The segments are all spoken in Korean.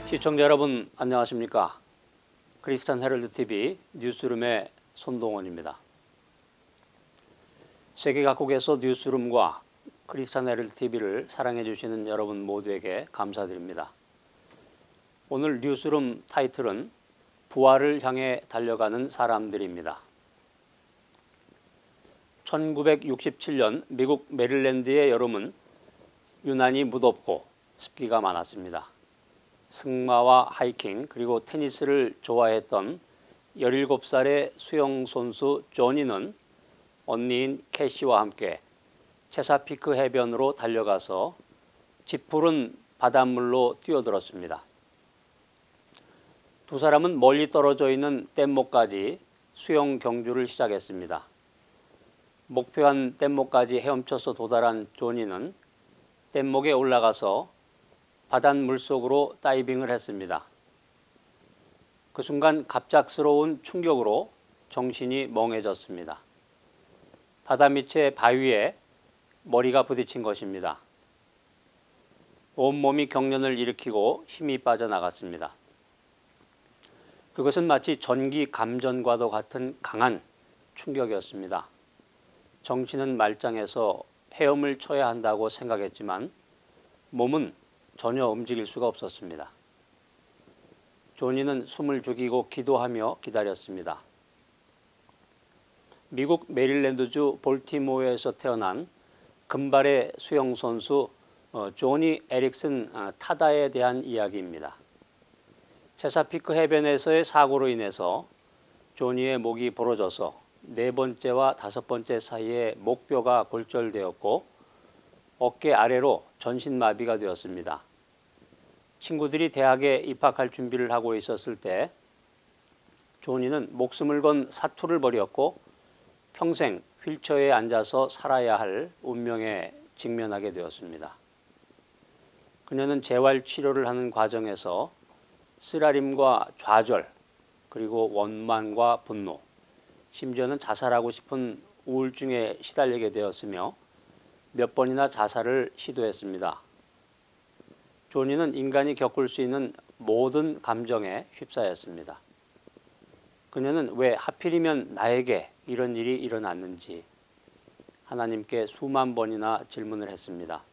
시청자 여러분 안녕하십니까? 크리스찬 헤럴드 TV 뉴스룸의 손동원입니다. 세계 각국에서 뉴스룸과 크리스찬 헤럴드 TV를 사랑해 주시는 여러분 모두에게 감사드립니다. 오늘 뉴스룸 타이틀은 부활을 향해 달려가는 사람들입니다. 1967년 미국 메릴랜드의 여름은 유난히 무덥고 습기가 많았습니다. 승마와 하이킹 그리고 테니스를 좋아했던 17살의 수영선수 조니는 언니인 캐시와 함께 체사피크 해변으로 달려가서 짙푸른 바닷물로 뛰어들었습니다. 두 사람은 멀리 떨어져 있는 뗏목까지 수영 경주를 시작했습니다. 목표한 뗏목까지 헤엄쳐서 도달한 조니는 뗏목에 올라가서 바닷물 속으로 다이빙을 했습니다. 그 순간 갑작스러운 충격으로 정신이 멍해졌습니다. 바다 밑의 바위에 머리가 부딪힌 것입니다. 온몸이 경련을 일으키고 힘이 빠져나갔습니다. 그것은 마치 전기 감전과도 같은 강한 충격이었습니다. 정신은 말짱해서 헤엄을 쳐야 한다고 생각했지만 몸은 전혀 움직일 수가 없었습니다. 조니는 숨을 죽이고 기도하며 기다렸습니다. 미국 메릴랜드주 볼티모어에서 태어난 금발의 수영선수 조니 에릭슨 타다에 대한 이야기입니다. 체사피크 해변에서의 사고로 인해서 조니의 목이 부러져서 4번째와 5번째 사이에 목뼈가 골절되었고 어깨 아래로 전신마비가 되었습니다. 친구들이 대학에 입학할 준비를 하고 있었을 때 조니는 목숨을 건 사투를 벌였고 평생 휠체어에 앉아서 살아야 할 운명에 직면하게 되었습니다. 그녀는 재활치료를 하는 과정에서 쓰라림과 좌절, 그리고 원망과 분노, 심지어는 자살하고 싶은 우울증에 시달리게 되었으며 몇 번이나 자살을 시도했습니다. 조니는 인간이 겪을 수 있는 모든 감정에 휩싸였습니다. 그녀는 왜 하필이면 나에게 이런 일이 일어났는지 하나님께 수만 번이나 질문을 했습니다.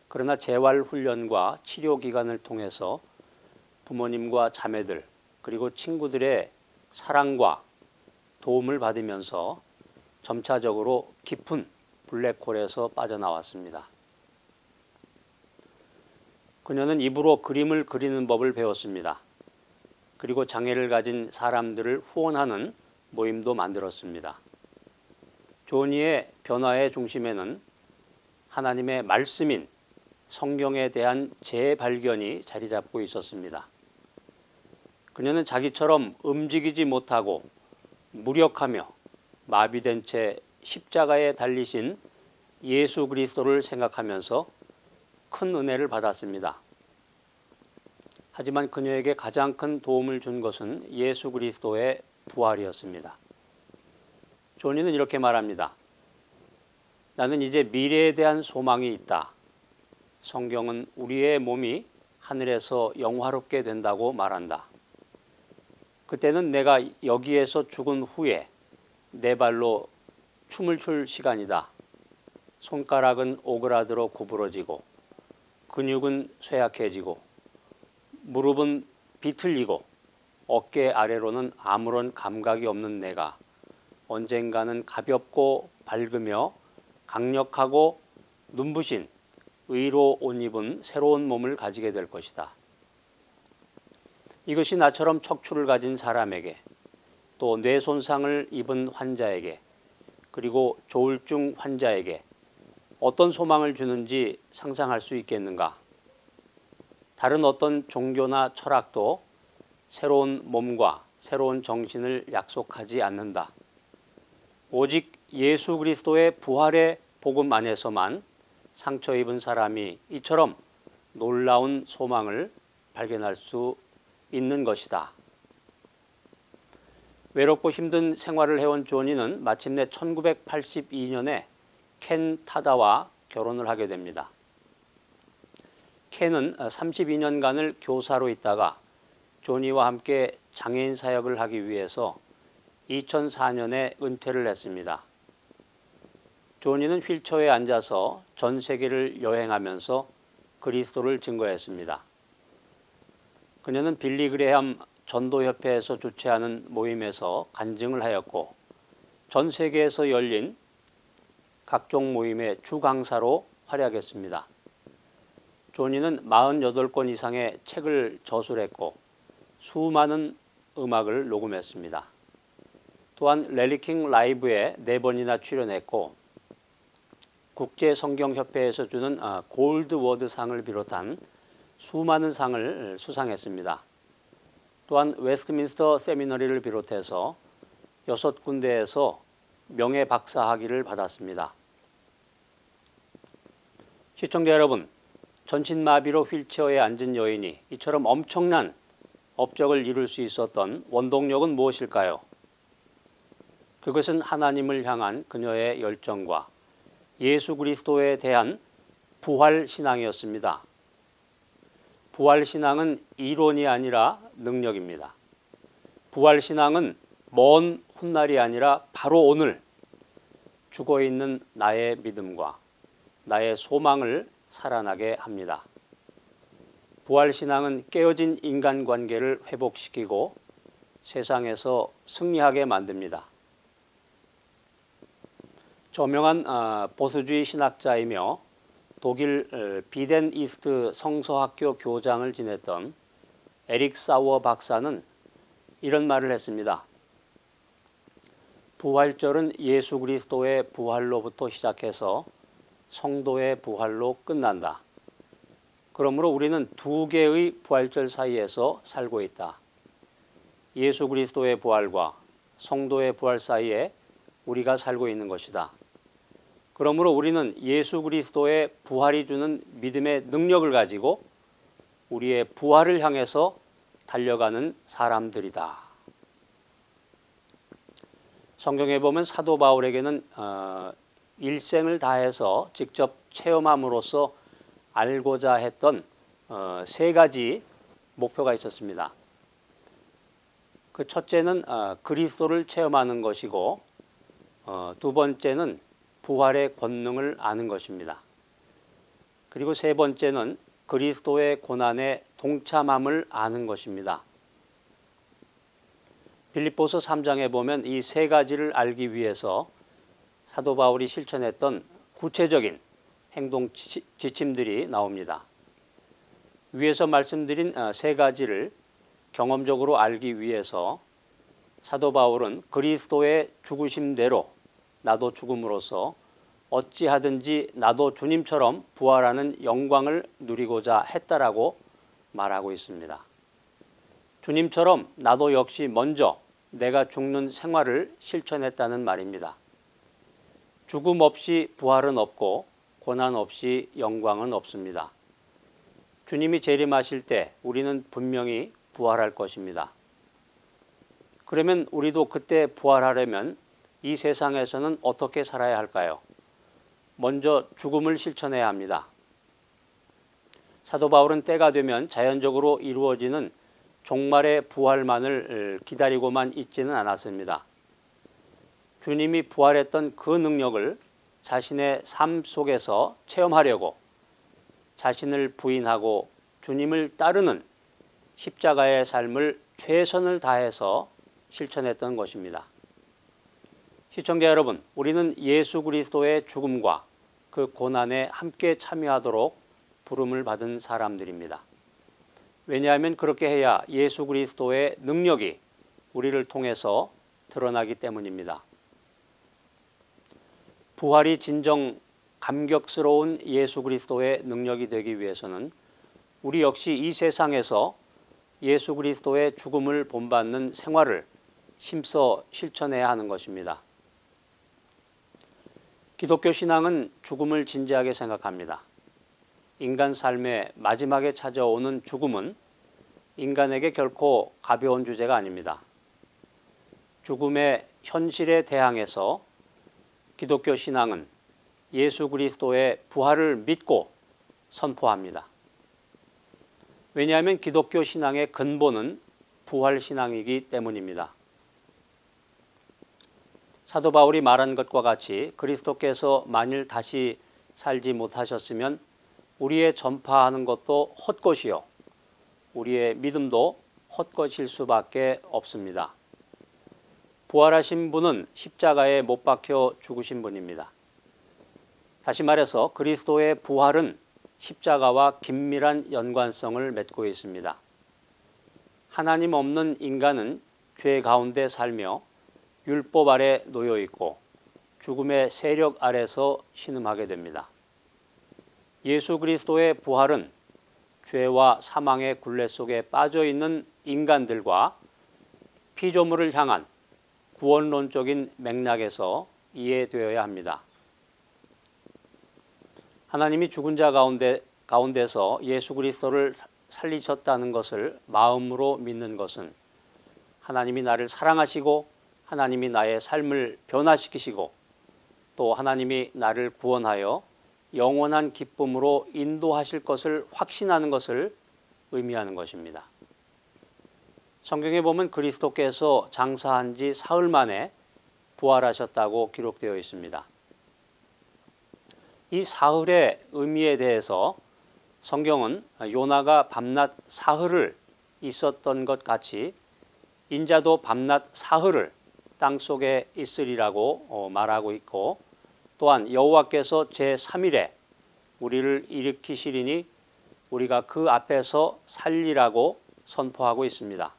그러나 재활훈련과 치료기간을 통해서 부모님과 자매들 그리고 친구들의 사랑과 도움을 받으면서 점차적으로 깊은 블랙홀에서 빠져나왔습니다. 그녀는 입으로 그림을 그리는 법을 배웠습니다. 그리고 장애를 가진 사람들을 후원하는 모임도 만들었습니다. 조니의 변화의 중심에는 하나님의 말씀인 성경에 대한 재발견이 자리 잡고 있었습니다. 그녀는 자기처럼 움직이지 못하고 무력하며 마비된 채 십자가에 달리신 예수 그리스도를 생각하면서 큰 은혜를 받았습니다. 하지만 그녀에게 가장 큰 도움을 준 것은 예수 그리스도의 부활이었습니다. 조니는 이렇게 말합니다. 나는 이제 미래에 대한 소망이 있다. 성경은 우리의 몸이 하늘에서 영화롭게 된다고 말한다. 그때는 내가 여기에서 죽은 후에 내 발로 춤을 출 시간이다. 손가락은 오그라들어 구부러지고 근육은 쇠약해지고 무릎은 비틀리고 어깨 아래로는 아무런 감각이 없는 내가 언젠가는 가볍고 밝으며 강력하고 눈부신 의로 옷 입은 새로운 몸을 가지게 될 것이다. 이것이 나처럼 척추를 가진 사람에게 또 뇌 손상을 입은 환자에게 그리고 조울증 환자에게 어떤 소망을 주는지 상상할 수 있겠는가? 다른 어떤 종교나 철학도 새로운 몸과 새로운 정신을 약속하지 않는다. 오직 예수 그리스도의 부활의 복음 안에서만 상처 입은 사람이 이처럼 놀라운 소망을 발견할 수 있는 것이다. 외롭고 힘든 생활을 해온 조니는 마침내 1982년에 켄 타다와 결혼을 하게 됩니다. 켄은 32년간을 교사로 있다가 조니와 함께 장애인 사역을 하기 위해서 2004년에 은퇴를 했습니다. 조니는 휠체어에 앉아서 전 세계를 여행하면서 그리스도를 증거했습니다. 그녀는 빌리 그레함 전도협회에서 주최하는 모임에서 간증을 하였고 전 세계에서 열린 각종 모임의 주강사로 활약했습니다. 조니는 48권 이상의 책을 저술했고 수많은 음악을 녹음했습니다. 또한 렐리킹 라이브에 4번이나 출연했고 국제성경협회에서 주는 골드 워드상을 비롯한 수많은 상을 수상했습니다. 또한 웨스트민스터 세미너리를 비롯해서 6군데에서 명예 박사학위를 받았습니다. 시청자 여러분, 전신마비로 휠체어에 앉은 여인이 이처럼 엄청난 업적을 이룰 수 있었던 원동력은 무엇일까요? 그것은 하나님을 향한 그녀의 열정과 예수 그리스도에 대한 부활신앙이었습니다. 부활신앙은 이론이 아니라 능력입니다. 부활신앙은 먼 훗날이 아니라 바로 오늘 죽어있는 나의 믿음과 나의 소망을 살아나게 합니다. 부활신앙은 깨어진 인간관계를 회복시키고 세상에서 승리하게 만듭니다. 저명한 보수주의 신학자이며 독일 비덴 이스트 성서학교 교장을 지냈던 에릭 사워 박사는 이런 말을 했습니다. 부활절은 예수 그리스도의 부활로부터 시작해서 성도의 부활로 끝난다. 그러므로 우리는 두 개의 부활절 사이에서 살고 있다. 예수 그리스도의 부활과 성도의 부활 사이에 우리가 살고 있는 것이다. 그러므로 우리는 예수 그리스도의 부활이 주는 믿음의 능력을 가지고 우리의 부활을 향해서 달려가는 사람들이다. 성경에 보면 사도 바울에게는 일생을 다해서 직접 체험함으로써 알고자 했던 3가지 목표가 있었습니다. 그 첫째는 그리스도를 체험하는 것이고 두 번째는 부활의 권능을 아는 것입니다. 그리고 세 번째는 그리스도의 고난에 동참함을 아는 것입니다. 빌립보서 3장에 보면 이 3가지를 알기 위해서 사도 바울이 실천했던 구체적인 행동 지침들이 나옵니다. 위에서 말씀드린 3가지를 경험적으로 알기 위해서 사도 바울은 그리스도의 죽으심대로 나도 죽음으로써 어찌하든지 나도 주님처럼 부활하는 영광을 누리고자 했다라고 말하고 있습니다. 주님처럼 나도 역시 먼저 내가 죽는 생활을 실천했다는 말입니다. 죽음 없이 부활은 없고 고난 없이 영광은 없습니다. 주님이 재림하실 때 우리는 분명히 부활할 것입니다. 그러면 우리도 그때 부활하려면 이 세상에서는 어떻게 살아야 할까요? 먼저 죽음을 실천해야 합니다. 사도 바울은 때가 되면 자연적으로 이루어지는 종말의 부활만을 기다리고만 있지는 않았습니다. 주님이 부활했던 그 능력을 자신의 삶 속에서 체험하려고 자신을 부인하고 주님을 따르는 십자가의 삶을 최선을 다해서 실천했던 것입니다. 시청자 여러분, 우리는 예수 그리스도의 죽음과 그 고난에 함께 참여하도록 부름을 받은 사람들입니다. 왜냐하면 그렇게 해야 예수 그리스도의 능력이 우리를 통해서 드러나기 때문입니다. 부활이 진정 감격스러운 예수 그리스도의 능력이 되기 위해서는 우리 역시 이 세상에서 예수 그리스도의 죽음을 본받는 생활을 힘써 실천해야 하는 것입니다. 기독교 신앙은 죽음을 진지하게 생각합니다. 인간 삶의 마지막에 찾아오는 죽음은 인간에게 결코 가벼운 주제가 아닙니다. 죽음의 현실에 대항해서 기독교 신앙은 예수 그리스도의 부활을 믿고 선포합니다. 왜냐하면 기독교 신앙의 근본은 부활 신앙이기 때문입니다. 사도 바울이 말한 것과 같이 그리스도께서 만일 다시 살지 못하셨으면 우리의 전파하는 것도 헛것이요 우리의 믿음도 헛것일 수밖에 없습니다. 부활하신 분은 십자가에 못 박혀 죽으신 분입니다. 다시 말해서 그리스도의 부활은 십자가와 긴밀한 연관성을 맺고 있습니다. 하나님 없는 인간은 죄 가운데 살며 율법 아래 놓여 있고 죽음의 세력 아래서 신음하게 됩니다. 예수 그리스도의 부활은 죄와 사망의 굴레 속에 빠져 있는 인간들과 피조물을 향한 구원론적인 맥락에서 이해되어야 합니다. 하나님이 죽은 자 가운데서 예수 그리스도를 살리셨다는 것을 마음으로 믿는 것은 하나님이 나를 사랑하시고 하나님이 나의 삶을 변화시키시고 또 하나님이 나를 구원하여 영원한 기쁨으로 인도하실 것을 확신하는 것을 의미하는 것입니다. 성경에 보면 그리스도께서 장사한 지 사흘 만에 부활하셨다고 기록되어 있습니다. 이 사흘의 의미에 대해서 성경은 요나가 밤낮 사흘을 있었던 것 같이 인자도 밤낮 사흘을 땅속에 있으리라고 말하고 있고 또한 여호와께서 제3일에 우리를 일으키시리니 우리가 그 앞에서 살리라고 선포하고 있습니다.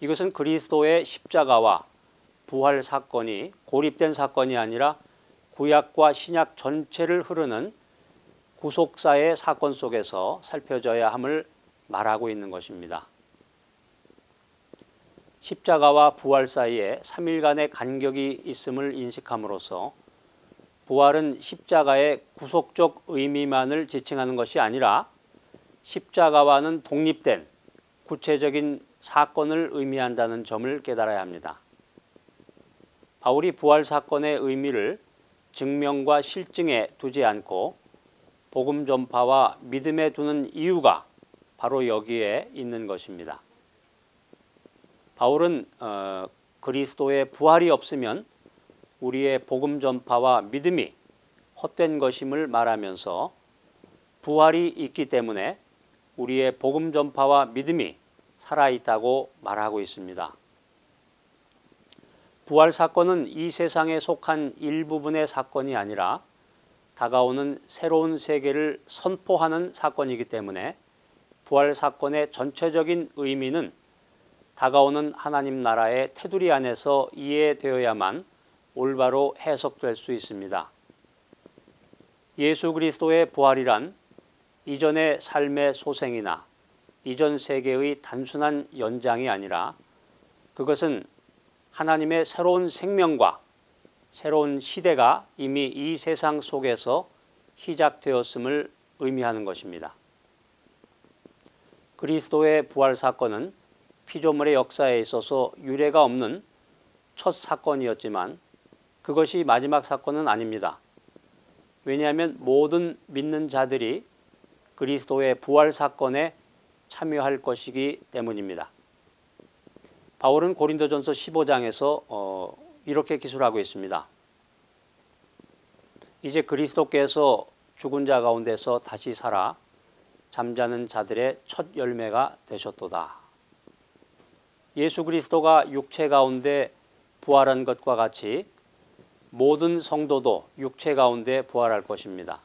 이것은 그리스도의 십자가와 부활 사건이 고립된 사건이 아니라 구약과 신약 전체를 흐르는 구속사의 사건 속에서 살펴져야 함을 말하고 있는 것입니다. 십자가와 부활 사이에 3일간의 간격이 있음을 인식함으로써 부활은 십자가의 구속적 의미만을 지칭하는 것이 아니라 십자가와는 독립된 구체적인 사건을 의미한다는 점을 깨달아야 합니다. 바울이 부활 사건의 의미를 증명과 실증에 두지 않고 복음 전파와 믿음에 두는 이유가 바로 여기에 있는 것입니다. 바울은 그리스도의 부활이 없으면 우리의 복음 전파와 믿음이 헛된 것임을 말하면서 부활이 있기 때문에 우리의 복음 전파와 믿음이 살아있다고 말하고 있습니다. 부활 사건은 이 세상에 속한 일부분의 사건이 아니라 다가오는 새로운 세계를 선포하는 사건이기 때문에 부활 사건의 전체적인 의미는 다가오는 하나님 나라의 테두리 안에서 이해되어야만 올바로 해석될 수 있습니다. 예수 그리스도의 부활이란 이전의 삶의 소생이나 이전 세계의 단순한 연장이 아니라 그것은 하나님의 새로운 생명과 새로운 시대가 이미 이 세상 속에서 시작되었음을 의미하는 것입니다. 그리스도의 부활 사건은 피조물의 역사에 있어서 유례가 없는 첫 사건이었지만 그것이 마지막 사건은 아닙니다. 왜냐하면 모든 믿는 자들이 그리스도의 부활 사건에 참여할 것이기 때문입니다. 바울은 고린도전서 15장에서 이렇게 기술하고 있습니다. 이제 그리스도께서 죽은 자 가운데서 다시 살아 잠자는 자들의 첫 열매가 되셨도다. 예수 그리스도가 육체 가운데 부활한 것과 같이 모든 성도도 육체 가운데 부활할 것입니다.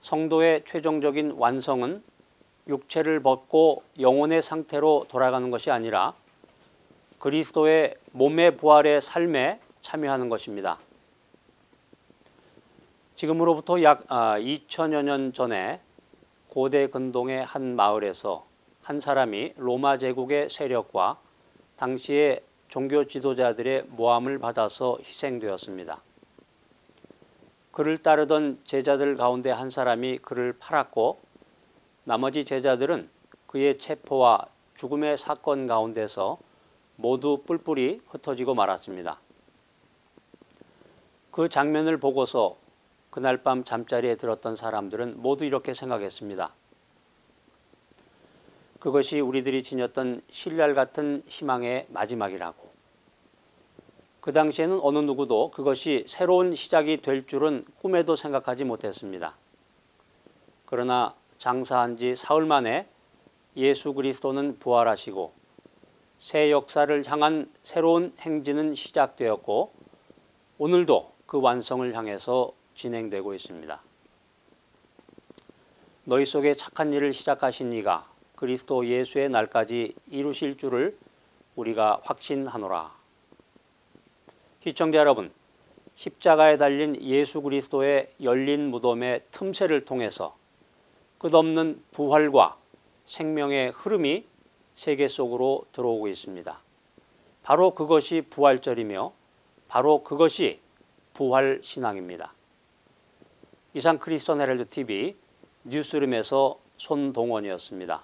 성도의 최종적인 완성은 육체를 벗고 영혼의 상태로 돌아가는 것이 아니라 그리스도의 몸의 부활의 삶에 참여하는 것입니다. 지금으로부터 약 2000여 년 전에 고대 근동의 한 마을에서 한 사람이 로마 제국의 세력과 당시의 종교 지도자들의 모함을 받아서 희생되었습니다. 그를 따르던 제자들 가운데 한 사람이 그를 팔았고 나머지 제자들은 그의 체포와 죽음의 사건 가운데서 모두 뿔뿔이 흩어지고 말았습니다. 그 장면을 보고서 그날 밤 잠자리에 들었던 사람들은 모두 이렇게 생각했습니다. 그것이 우리들이 지녔던 신랄 같은 희망의 마지막이라고. 그 당시에는 어느 누구도 그것이 새로운 시작이 될 줄은 꿈에도 생각하지 못했습니다. 그러나 장사한 지 사흘 만에 예수 그리스도는 부활하시고 새 역사를 향한 새로운 행진은 시작되었고 오늘도 그 완성을 향해서 진행되고 있습니다. 너희 속에 착한 일을 시작하신 이가 그리스도 예수의 날까지 이루실 줄을 우리가 확신하노라. 시청자 여러분, 십자가에 달린 예수 그리스도의 열린 무덤의 틈새를 통해서 끝없는 부활과 생명의 흐름이 세계 속으로 들어오고 있습니다. 바로 그것이 부활절이며 바로 그것이 부활신앙입니다. 이상 크리스천 헤럴드 TV 뉴스룸에서 손동원이었습니다.